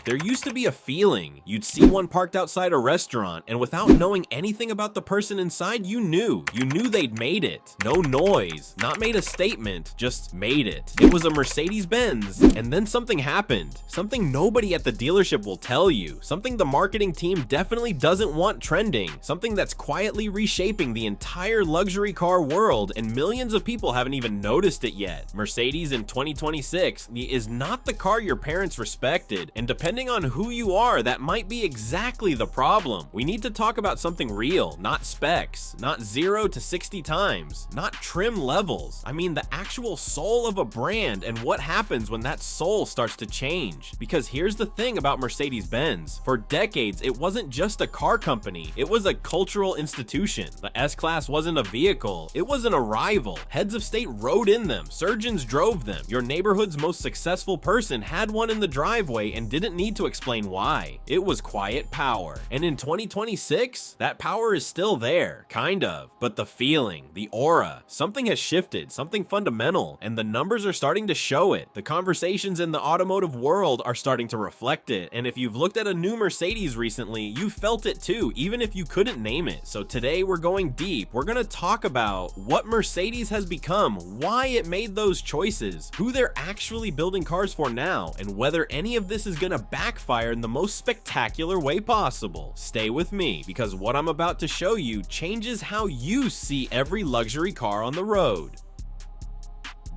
There used to be a feeling. You'd see one parked outside a restaurant, and without knowing anything about the person inside, you knew they'd made it. No noise, not made a statement, just made it. It was a Mercedes-Benz, and then something happened. Something nobody at the dealership will tell you. Something the marketing team definitely doesn't want trending. Something that's quietly reshaping the entire luxury car world, and millions of people haven't even noticed it yet. Mercedes in 2026 is not the car your parents respected, and depending on who you are, that might be exactly the problem. We need to talk about something real, not specs, not 0 to 60 times, not trim levels. I mean the actual soul of a brand and what happens when that soul starts to change. Because here's the thing about Mercedes-Benz. For decades, it wasn't just a car company, it was a cultural institution. The S-Class wasn't a vehicle, it was an arrival. Heads of state rode in them, surgeons drove them. Your neighborhood's most successful person had one in the driveway and didn't need to explain why. It was quiet power. And in 2026, that power is still there, kind of. But the feeling, the aura, something has shifted, something fundamental, and the numbers are starting to show it. The conversations in the automotive world are starting to reflect it, and if you've looked at a new Mercedes recently, you felt it too, even if you couldn't name it. So today we're going deep. We're gonna talk about what Mercedes has become, why it made those choices, who they're actually building cars for now, and whether any of this is gonna backfire in the most spectacular way possible. Stay with me, because what I'm about to show you changes how you see every luxury car on the road.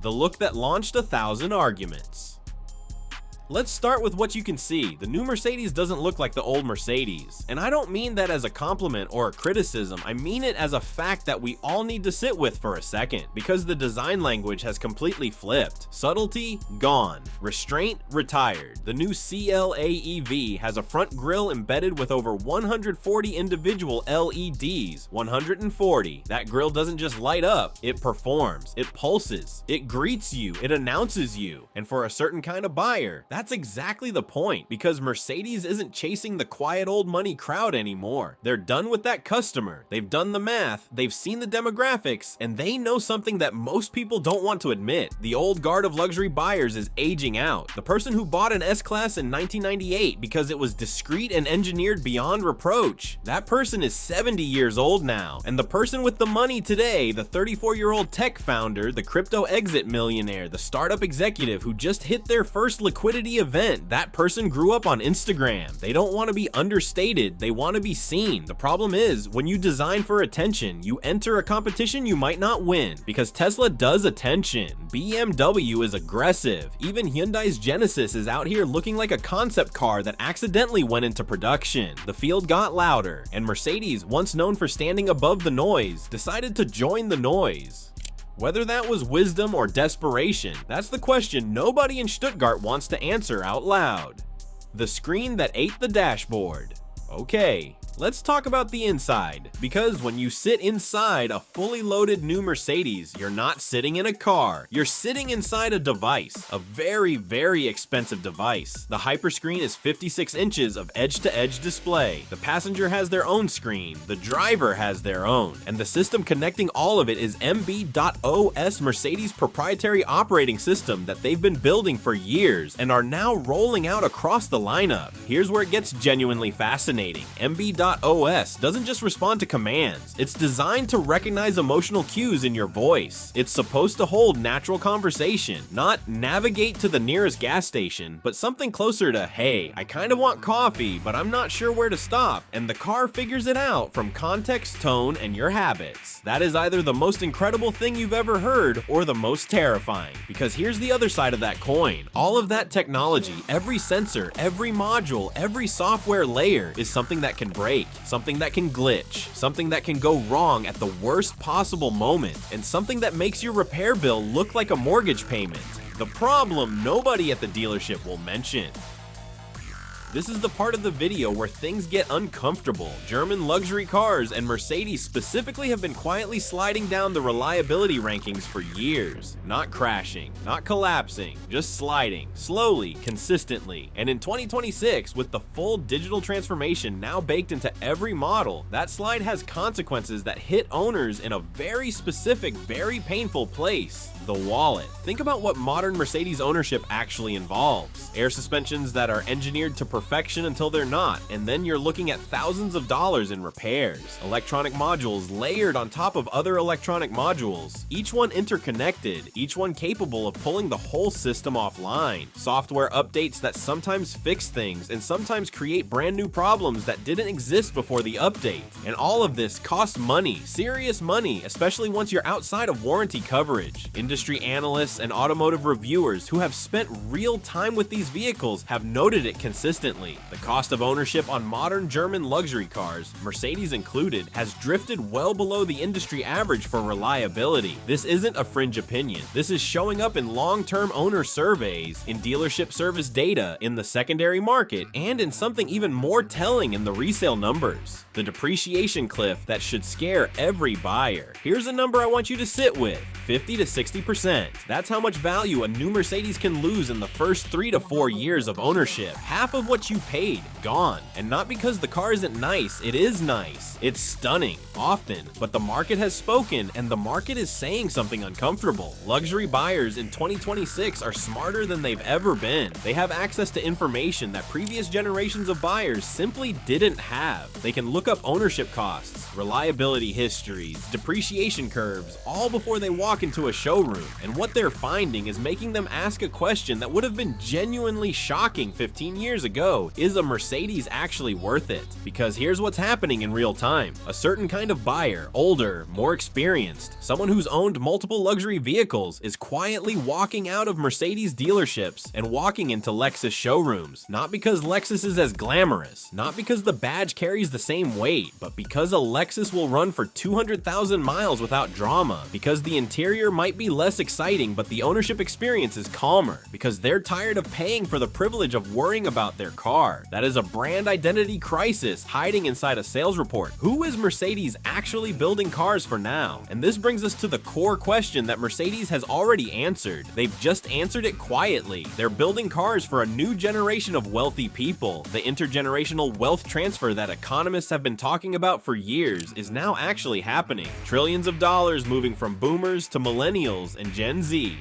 The look that launched 1,000 arguments. Let's start with what you can see. The new Mercedes doesn't look like the old Mercedes. And I don't mean that as a compliment or a criticism, I mean it as a fact that we all need to sit with for a second, because the design language has completely flipped. Subtlety, gone. Restraint, retired. The new CLA-EV has a front grille embedded with over 140 individual LEDs. 140. That grille doesn't just light up, it performs, it pulses, it greets you, it announces you. And for a certain kind of buyer, that's exactly the point, because Mercedes isn't chasing the quiet old money crowd anymore. They're done with that customer. They've done the math, they've seen the demographics, and they know something that most people don't want to admit. The old guard of luxury buyers is aging out. The person who bought an S-Class in 1998 because it was discreet and engineered beyond reproach, that person is 70 years old now. And the person with the money today, the 34-year-old tech founder, the crypto exit millionaire, the startup executive who just hit their first liquidity event, that person grew up on Instagram. They don't want to be understated, they want to be seen. The problem is, when you design for attention, you enter a competition you might not win, because Tesla does attention. BMW is aggressive. Even Hyundai's Genesis is out here looking like a concept car that accidentally went into production. The field got louder, and Mercedes, once known for standing above the noise, decided to join the noise. Whether that was wisdom or desperation, that's the question nobody in Stuttgart wants to answer out loud. The screen that ate the dashboard. Okay, let's talk about the inside, because when you sit inside a fully loaded new Mercedes, you're not sitting in a car, you're sitting inside a device, a very, very expensive device. The hyperscreen is 56 inches of edge-to-edge display. The passenger has their own screen, the driver has their own, and the system connecting all of it is MB.OS, Mercedes' proprietary operating system that they've been building for years and are now rolling out across the lineup. Here's where it gets genuinely fascinating. MB.OS doesn't just respond to commands, it's designed to recognize emotional cues in your voice. It's supposed to hold natural conversation, not navigate to the nearest gas station, but something closer to, hey, I kind of want coffee, but I'm not sure where to stop, and the car figures it out from context, tone, and your habits. That is either the most incredible thing you've ever heard or the most terrifying, because here's the other side of that coin. All of that technology, every sensor, every module, every software layer is something that can break, something that can glitch, something that can go wrong at the worst possible moment, and something that makes your repair bill look like a mortgage payment. The problem nobody at the dealership will mention. This is the part of the video where things get uncomfortable. German luxury cars and Mercedes specifically have been quietly sliding down the reliability rankings for years. Not crashing, not collapsing, just sliding, slowly, consistently. And in 2026, with the full digital transformation now baked into every model, that slide has consequences that hit owners in a very specific, very painful place. The wallet. Think about what modern Mercedes ownership actually involves. Air suspensions that are engineered to perfection until they're not, and then you're looking at thousands of dollars in repairs. Electronic modules layered on top of other electronic modules, each one interconnected, each one capable of pulling the whole system offline. Software updates that sometimes fix things and sometimes create brand new problems that didn't exist before the update. And all of this costs money, serious money, especially once you're outside of warranty coverage. Industry analysts and automotive reviewers who have spent real time with these vehicles have noted it consistently. The cost of ownership on modern German luxury cars, Mercedes included, has drifted well below the industry average for reliability. This isn't a fringe opinion. This is showing up in long-term owner surveys, in dealership service data, in the secondary market, and in something even more telling in the resale numbers. The depreciation cliff that should scare every buyer. Here's a number I want you to sit with: 50 to 60%. That's how much value a new Mercedes can lose in the first 3 to 4 years of ownership. Half of what you paid, gone. And not because the car isn't nice, it is nice. It's stunning, often, but the market has spoken, and the market is saying something uncomfortable. Luxury buyers in 2026 are smarter than they've ever been. They have access to information that previous generations of buyers simply didn't have. They can look up ownership costs, reliability histories, depreciation curves, all before they walk into a showroom. And what they're finding is making them ask a question that would have been genuinely shocking 15 years ago: is a Mercedes actually worth it? Because here's what's happening in real time. A certain kind of buyer, older, more experienced, someone who's owned multiple luxury vehicles, is quietly walking out of Mercedes dealerships and walking into Lexus showrooms. Not because Lexus is as glamorous, not because the badge carries the same weight, but because a Lexus will run for 200,000 miles without drama, because the interior might be less exciting but the ownership experience is calmer, because they're tired of paying for the privilege of worrying about their car. That is a brand identity crisis hiding inside a sales report. Who is Mercedes actually building cars for now? And this brings us to the core question that Mercedes has already answered. They've just answered it quietly. They're building cars for a new generation of wealthy people. The intergenerational wealth transfer that economists have been talking about for years is now actually happening. Trillions of dollars moving from boomers to millennials and Gen Z.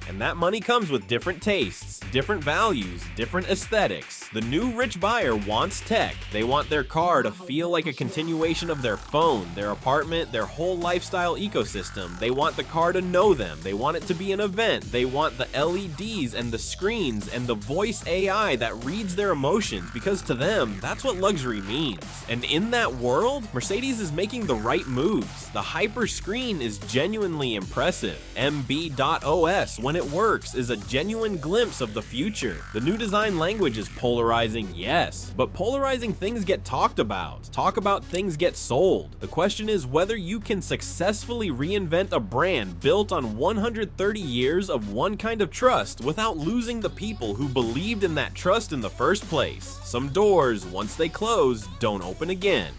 And that money comes with different tastes, different values, different aesthetics. The new rich buyer wants tech. They want their car to feel like a continuation of their phone, their apartment, their whole lifestyle ecosystem. They want the car to know them. They want it to be an event. They want the LEDs and the screens and the voice AI that reads their emotions, because to them, that's what luxury means. And in that world, Mercedes is making the right moves. The Hyper screen is genuinely impressive. MB.OS, when it works, is a genuine glimpse of the future. The new design language is polarizing, yes, but polarizing things get talked about. Talk about things get sold. The question is whether you can successfully reinvent a brand built on 130 years of one kind of trust without losing the people who believed in that trust in the first place. Some doors, once they close, don't open again.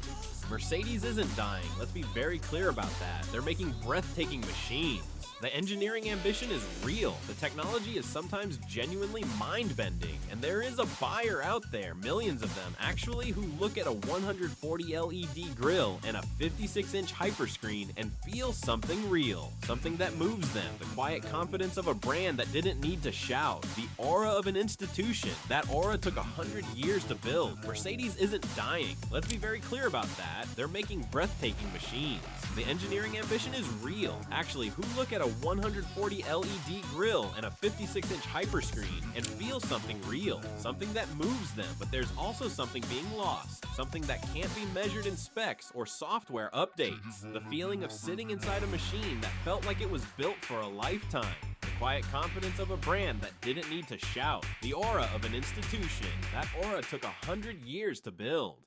Mercedes isn't dying, let's be very clear about that. They're making breathtaking machines. The engineering ambition is real. The technology is sometimes genuinely mind-bending, and there is a buyer out there, millions of them actually, who look at a 140 LED grille and a 56-inch hyperscreen and feel something real, something that moves them, the quiet confidence of a brand that didn't need to shout, the aura of an institution. That aura took 100 years to build. Mercedes isn't dying. Let's be very clear about that. They're making breathtaking machines. The engineering ambition is real. Actually, who look at a 140 LED grille and a 56-inch hyperscreen and feel something real, something that moves them, but there's also something being lost, something that can't be measured in specs or software updates, the feeling of sitting inside a machine that felt like it was built for a lifetime, the quiet confidence of a brand that didn't need to shout, the aura of an institution. That aura took 100 years to build.